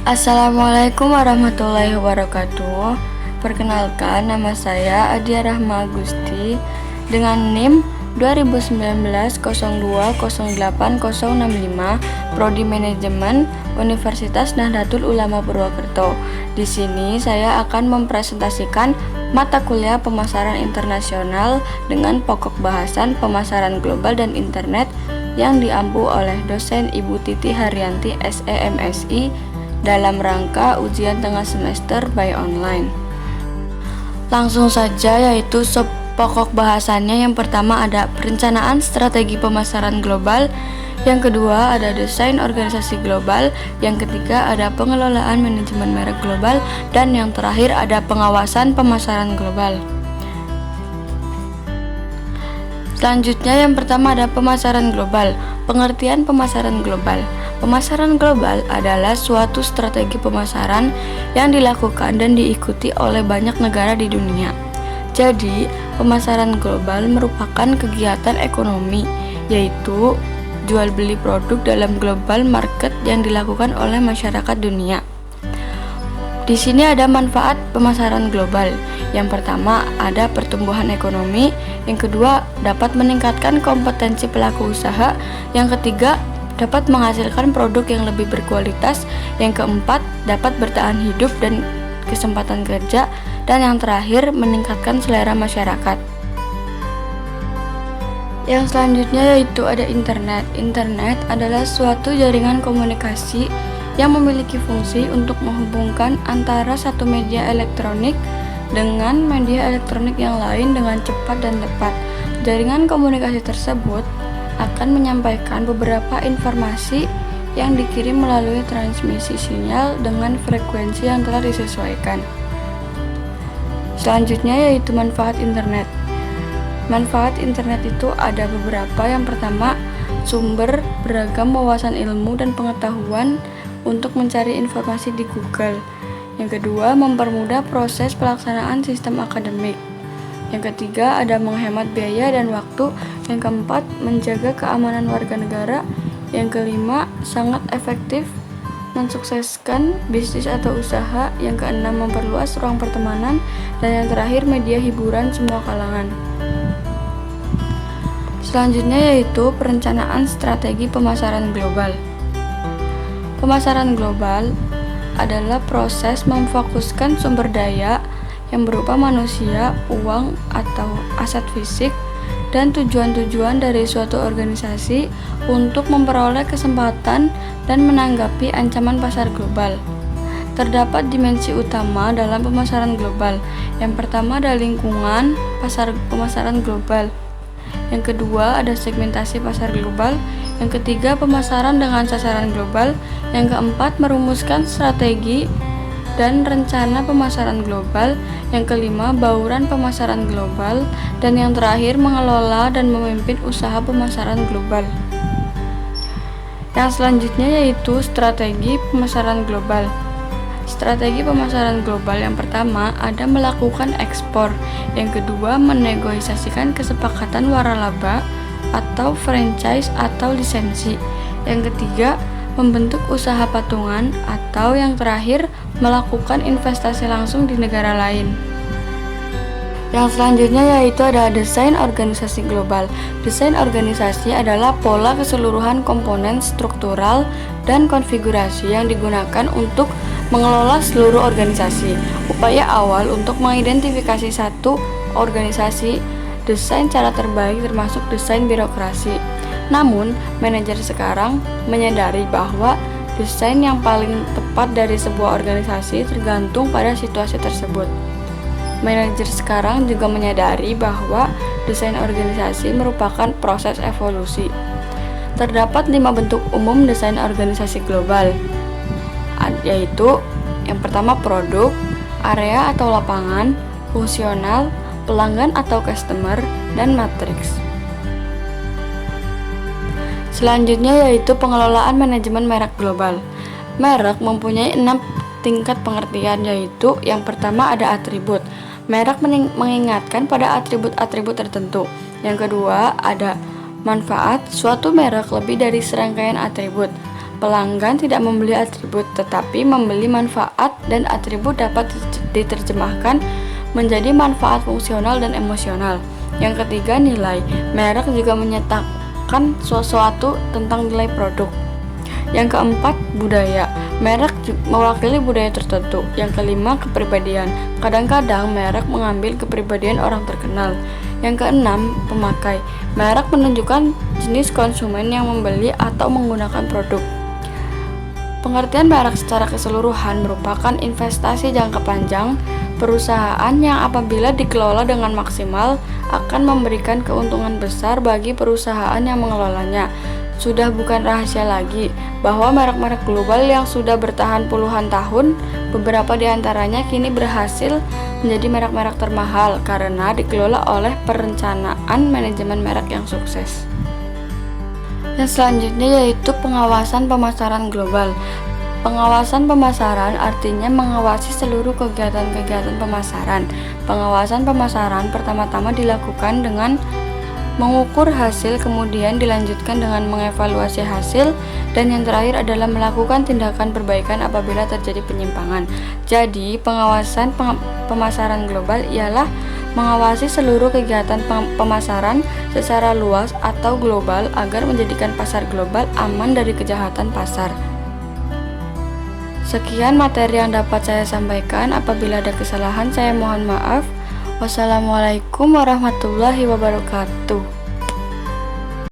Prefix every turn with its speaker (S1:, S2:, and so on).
S1: Assalamualaikum warahmatullahi wabarakatuh. Perkenalkan, nama saya Adia Rahma Agusti dengan NIM 2019 0208 Prodi Manajemen Universitas Nahdlatul Ulama Purwokerto. Di sini saya akan mempresentasikan mata kuliah pemasaran internasional dengan pokok bahasan pemasaran global dan internet yang diampu oleh dosen Ibu Titi Haryanti SEMSI dalam rangka ujian tengah semester by online. Langsung saja, yaitu pokok bahasannya. Yang pertama ada perencanaan strategi pemasaran global, yang kedua ada desain organisasi global, yang ketiga ada pengelolaan manajemen merek global, dan yang terakhir ada pengawasan pemasaran global. Selanjutnya, yang pertama ada pemasaran global. Pengertian pemasaran global. Pemasaran global adalah suatu strategi pemasaran yang dilakukan dan diikuti oleh banyak negara di dunia. Jadi, pemasaran global merupakan kegiatan ekonomi, yaitu jual beli produk dalam global market yang dilakukan oleh masyarakat dunia. Di sini ada manfaat pemasaran global. Yang pertama ada pertumbuhan ekonomi, yang kedua dapat meningkatkan kompetensi pelaku usaha, yang ketiga dapat menghasilkan produk yang lebih berkualitas, yang keempat dapat bertahan hidup dan kesempatan kerja, dan yang terakhir meningkatkan selera masyarakat. Yang selanjutnya yaitu ada internet. Internet adalah suatu jaringan komunikasi yang memiliki fungsi untuk menghubungkan antara satu media elektronik dengan media elektronik yang lain dengan cepat dan tepat. Jaringan komunikasi tersebut akan menyampaikan beberapa informasi yang dikirim melalui transmisi sinyal dengan frekuensi yang telah disesuaikan. Selanjutnya yaitu manfaat internet. Manfaat internet itu ada beberapa. Yang pertama, sumber beragam wawasan ilmu dan pengetahuan untuk mencari informasi di Google. Yang kedua, mempermudah proses pelaksanaan sistem akademik. Yang ketiga, ada menghemat biaya dan waktu. Yang keempat, menjaga keamanan warga negara. Yang kelima, sangat efektif mensukseskan bisnis atau usaha. Yang keenam, memperluas ruang pertemanan. Dan yang terakhir, media hiburan semua kalangan. Selanjutnya yaitu perencanaan strategi pemasaran global. Pemasaran global adalah proses memfokuskan sumber daya yang berupa manusia, uang, atau aset fisik, dan tujuan-tujuan dari suatu organisasi untuk memperoleh kesempatan dan menanggapi ancaman pasar global. Terdapat dimensi utama dalam pemasaran global. Yang pertama ada lingkungan pemasaran global. Yang kedua ada segmentasi pasar global. Yang ketiga pemasaran dengan sasaran global. Yang keempat merumuskan strategi dan rencana pemasaran global. Yang kelima bauran pemasaran global. Dan yang terakhir mengelola dan memimpin usaha pemasaran global. Yang selanjutnya yaitu strategi pemasaran global. Strategi pemasaran global yang pertama ada melakukan ekspor. Yang kedua menegosiasikan kesepakatan waralaba atau franchise atau lisensi. Yang ketiga membentuk usaha patungan, atau yang terakhir melakukan investasi langsung di negara lain. Yang selanjutnya yaitu ada desain organisasi global. Desain organisasi adalah pola keseluruhan komponen struktural dan konfigurasi yang digunakan untuk mengelola seluruh organisasi. Upaya awal untuk mengidentifikasi satu organisasi, desain cara terbaik termasuk desain birokrasi. Namun, manajer sekarang menyadari bahwa desain yang paling tepat dari sebuah organisasi tergantung pada situasi tersebut. Manajer sekarang juga menyadari bahwa desain organisasi merupakan proses evolusi. Terdapat 5 bentuk umum desain organisasi global, yaitu yang pertama produk, area atau lapangan, fungsional, pelanggan atau customer, dan matriks. Selanjutnya yaitu pengelolaan manajemen merek global. Merek mempunyai 6 tingkat pengertian, yaitu yang pertama ada atribut. Merek mengingatkan pada atribut-atribut tertentu. Yang kedua ada manfaat. Suatu merek lebih dari serangkaian atribut. Pelanggan tidak membeli atribut, tetapi membeli manfaat, dan atribut dapat diterjemahkan menjadi manfaat fungsional dan emosional. Yang ketiga, nilai. Merek juga menyatakan sesuatu tentang nilai produk. Yang keempat, budaya. Merek mewakili budaya tertentu. Yang kelima, kepribadian. Kadang-kadang merek mengambil kepribadian orang terkenal. Yang keenam, pemakai. Merek menunjukkan jenis konsumen yang membeli atau menggunakan produk. Pengertian merek secara keseluruhan merupakan investasi jangka panjang perusahaan yang apabila dikelola dengan maksimal akan memberikan keuntungan besar bagi perusahaan yang mengelolanya. Sudah bukan rahasia lagi bahwa merek-merek global yang sudah bertahan puluhan tahun, beberapa di antaranya kini berhasil menjadi merek-merek termahal karena dikelola oleh perencanaan manajemen merek yang sukses. Yang selanjutnya yaitu pengawasan pemasaran global. Pengawasan pemasaran artinya mengawasi seluruh kegiatan-kegiatan pemasaran. Pengawasan pemasaran pertama-tama dilakukan dengan mengukur hasil, kemudian dilanjutkan dengan mengevaluasi hasil, dan yang terakhir adalah melakukan tindakan perbaikan apabila terjadi penyimpangan. Jadi, pengawasan pemasaran global ialah mengawasi seluruh kegiatan pemasaran secara luas atau global agar menjadikan pasar global aman dari kejahatan pasar. Sekian materi yang dapat saya sampaikan. Apabila ada kesalahan, saya mohon maaf. Wassalamualaikum warahmatullahi wabarakatuh.